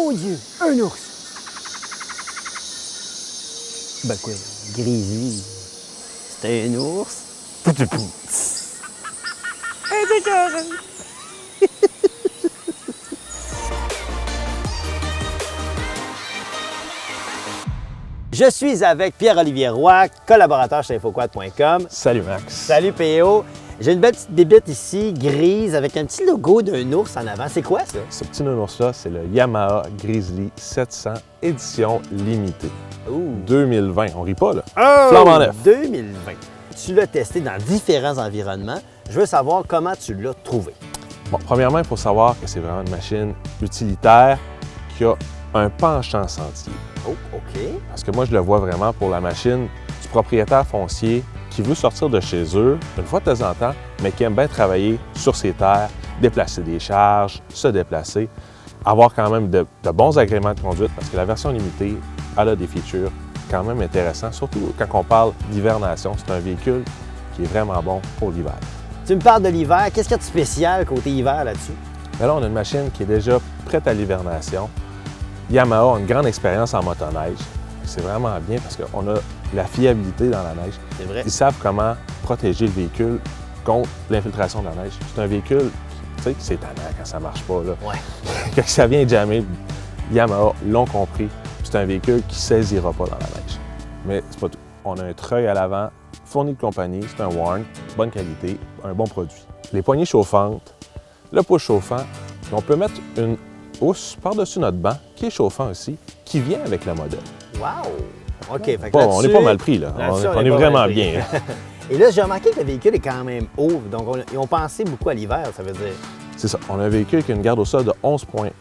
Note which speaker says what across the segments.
Speaker 1: Mon Dieu, un ours! Ben quoi, Grizzly, c'était un ours? C'est carré! Je suis avec Pierre-Olivier Roy, collaborateur chez Infoquad.com.
Speaker 2: Salut Max.
Speaker 1: Salut PO. J'ai une belle petite bébête ici, grise, avec un petit logo d'un ours en avant. C'est quoi ça?
Speaker 2: Ce petit nounours-là, c'est le Yamaha Grizzly 700 édition limitée.
Speaker 1: Ouh.
Speaker 2: 2020, on rit pas là.
Speaker 1: Oh!
Speaker 2: Flamant neuf.
Speaker 1: 2020. Tu l'as testé dans différents environnements. Je veux savoir comment tu l'as trouvé.
Speaker 2: Bon, premièrement, il faut savoir que c'est vraiment une machine utilitaire qui a un penchant sentier.
Speaker 1: Oh, OK.
Speaker 2: Parce que moi, je le vois vraiment pour la machine du propriétaire foncier qui veut sortir de chez eux une fois de temps en temps, mais qui aime bien travailler sur ses terres, déplacer des charges, se déplacer, avoir quand même de bons agréments de conduite parce que la version limitée, elle a des features quand même intéressantes, surtout quand on parle d'hivernation. C'est un véhicule qui est vraiment bon pour l'hiver.
Speaker 1: Tu me parles de l'hiver. Qu'est-ce qu'il y a de spécial côté hiver là-dessus?
Speaker 2: Mais là, on a une machine qui est déjà prête à l'hivernation. Yamaha a une grande expérience en motoneige. C'est vraiment bien parce qu'on a la fiabilité dans la neige.
Speaker 1: C'est vrai.
Speaker 2: Ils savent comment protéger le véhicule contre l'infiltration de la neige. C'est un véhicule, tu sais, c'est tannant quand ça marche pas. Là.
Speaker 1: Ouais.
Speaker 2: Quand ça vient jamais, Yamaha l'ont compris. C'est un véhicule qui ne saisira pas dans la neige. Mais c'est pas tout. On a un treuil à l'avant, fourni de compagnie, c'est un Warn, bonne qualité, un bon produit. Les poignées chauffantes, le push chauffant, puis on peut mettre une housse par-dessus notre banc, qui est chauffant aussi, qui vient avec le modèle.
Speaker 1: Wow! OK. Fait que
Speaker 2: Bon, on n'est pas mal pris, là. On est
Speaker 1: pas
Speaker 2: vraiment
Speaker 1: mal pris.
Speaker 2: bien.
Speaker 1: Et là, j'ai remarqué que le véhicule est quand même haut. Donc, ils ont pensé beaucoup à l'hiver, ça veut dire.
Speaker 2: C'est ça. On a un véhicule qui a une garde au sol de 11,8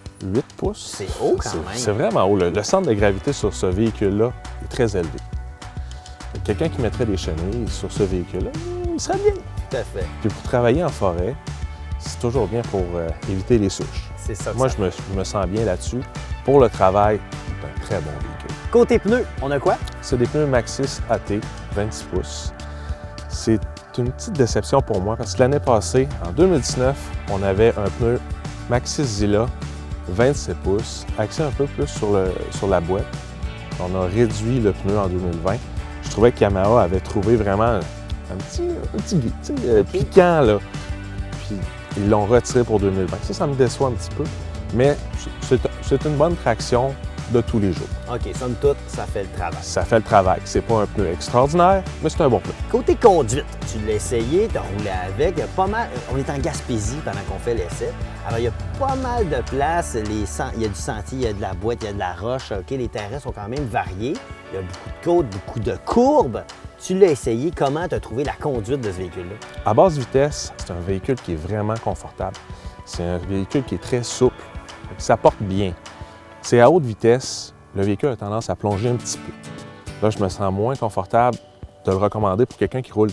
Speaker 2: pouces.
Speaker 1: C'est haut quand même.
Speaker 2: C'est vraiment haut. Le centre de gravité sur ce véhicule-là est très élevé. Quelqu'un qui mettrait des chenilles sur ce véhicule-là, il serait bien.
Speaker 1: Tout à fait.
Speaker 2: Puis pour travailler en forêt, c'est toujours bien pour éviter les souches.
Speaker 1: C'est ça.
Speaker 2: Moi, je me sens bien là-dessus. Pour le travail, c'est un très bon véhicule.
Speaker 1: Côté pneus, on a quoi?
Speaker 2: C'est des pneus Maxxis AT 26 pouces. C'est une petite déception pour moi parce que l'année passée, en 2019, on avait un pneu Maxxis Zilla 27 pouces, axé un peu plus sur la boîte. On a réduit le pneu en 2020. Je trouvais que Yamaha avait trouvé vraiment un petit piquant, là. Puis ils l'ont retiré pour 2020. Ça me déçoit un petit peu, mais c'est une bonne traction de tous les jours.
Speaker 1: OK, somme toute, ça fait le travail.
Speaker 2: Ça fait le travail. C'est pas un pneu extraordinaire, mais c'est un bon pneu.
Speaker 1: Côté conduite, tu l'as essayé, tu as roulé avec. Il y a pas mal. On est en Gaspésie pendant qu'on fait l'essai. Alors, il y a pas mal de place. Il y a du sentier, il y a de la boîte, il y a de la roche. OK, les terrains sont quand même variés. Il y a beaucoup de côtes, beaucoup de courbes. Tu l'as essayé. Comment tu as trouvé la conduite de ce véhicule-là?
Speaker 2: À basse vitesse, c'est un véhicule qui est vraiment confortable. C'est un véhicule qui est très souple. Ça porte bien. C'est à haute vitesse, le véhicule a tendance à plonger un petit peu. Là, je me sens moins confortable de le recommander pour quelqu'un qui roule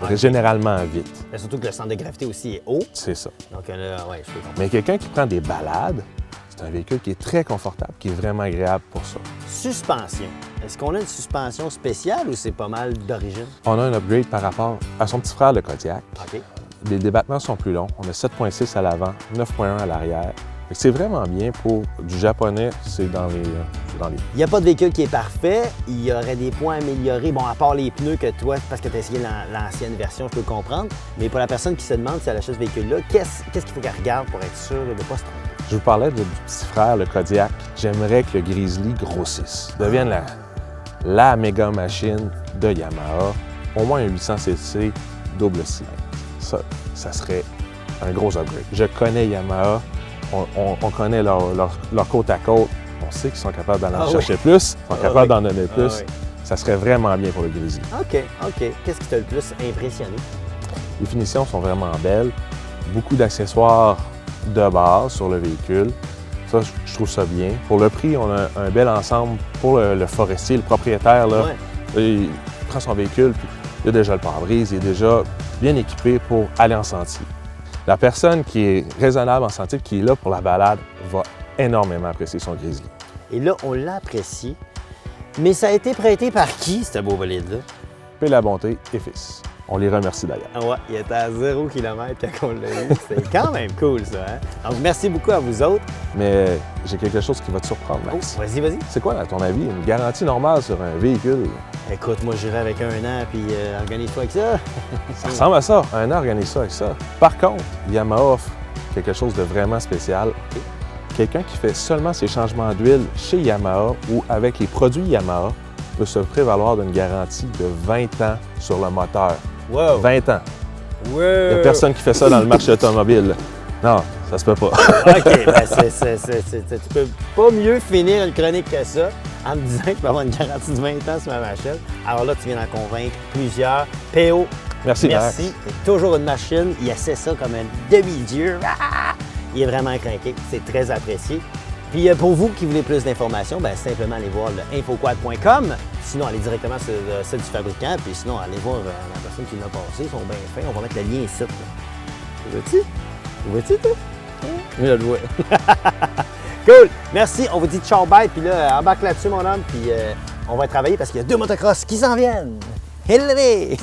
Speaker 2: généralement vite.
Speaker 1: Mais surtout que le centre de gravité aussi est haut.
Speaker 2: C'est ça.
Speaker 1: Donc là, oui, je peux comprendre.
Speaker 2: Mais quelqu'un qui prend des balades, c'est un véhicule qui est très confortable, qui est vraiment agréable pour ça.
Speaker 1: Suspension. Est-ce qu'on a une suspension spéciale ou c'est pas mal d'origine?
Speaker 2: On a un upgrade par rapport à son petit frère, le Kodiaq.
Speaker 1: OK.
Speaker 2: Les débattements sont plus longs. On a 7,6 à l'avant, 9,1 à l'arrière. C'est vraiment bien pour du japonais, c'est dans les...
Speaker 1: Il n'y a pas de véhicule qui est parfait. Il y aurait des points améliorés. Bon, à part les pneus que toi, parce que tu as essayé l'ancienne version, je peux comprendre. Mais pour la personne qui se demande si elle achète ce véhicule-là, qu'est-ce qu'il faut qu'elle regarde pour être sûr de ne pas se tromper?
Speaker 2: Je vous parlais du petit frère, le Kodiaq. J'aimerais que le Grizzly grossisse, devienne la méga machine de Yamaha. Au moins un 800cc double cylindre. Ça serait un gros upgrade. Je connais Yamaha. On connaît leur côte à côte. On sait qu'ils sont capables d'en chercher plus, ils sont capables d'en donner plus. Ça serait vraiment bien pour le Grizzly.
Speaker 1: OK. Qu'est-ce qui t'a le plus impressionné?
Speaker 2: Les finitions sont vraiment belles. Beaucoup d'accessoires de base sur le véhicule. Ça, je trouve ça bien. Pour le prix, on a un bel ensemble pour le forestier, le propriétaire. Là, il prend son véhicule, puis il a déjà le pare-brise, il est déjà bien équipé pour aller en sentier. La personne qui est raisonnable en sentier, qui est là pour la balade, va énormément apprécier son Grizzly.
Speaker 1: Et là, on l'apprécie. Mais ça a été prêté par qui, ce beau bolide-là?
Speaker 2: Paix la bonté et fils. On les remercie d'ailleurs.
Speaker 1: Ah ouais, il était à 0 km quand on l'a eu. C'est quand même cool, ça. Hein? Donc, merci beaucoup à vous autres.
Speaker 2: Mais j'ai quelque chose qui va te surprendre, Max.
Speaker 1: Oh, vas-y.
Speaker 2: C'est quoi, à ton avis, une garantie normale sur un véhicule?
Speaker 1: Écoute, moi, j'irai avec 1 an, puis organise-toi avec ça.
Speaker 2: Ça ressemble à ça. Un an, organise ça avec ça. Par contre, Yamaha offre quelque chose de vraiment spécial. Quelqu'un qui fait seulement ses changements d'huile chez Yamaha ou avec les produits Yamaha peut se prévaloir d'une garantie de 20 ans sur le moteur.
Speaker 1: Wow!
Speaker 2: 20 ans.
Speaker 1: Wow!
Speaker 2: Il n'y a personne qui fait ça dans le marché automobile. Non, ça se peut pas.
Speaker 1: OK, ben tu peux pas mieux finir une chronique que ça en me disant que je peux avoir une garantie de 20 ans sur ma machine. Alors là, tu viens d'en convaincre plusieurs. PO,
Speaker 2: Merci, Max.
Speaker 1: c'est toujours une machine. Il essaie ça comme un demi-dieu. Ah! Il est vraiment craqué. C'est très apprécié. Puis pour vous qui voulez plus d'informations, ben, simplement aller voir le infoquad.com. Sinon, allez directement sur le site du fabricant. Puis sinon, allez voir la personne qui l'a passé. Ils sont bien fins. On va mettre le lien ici. Le vois-tu? Le vois-tu, toi? Je le vois. Cool! Merci. On vous dit ciao, bye. Puis là, embarque là-dessus, mon homme. Puis on va travailler parce qu'il y a 2 motocross qui s'en viennent. Hillary!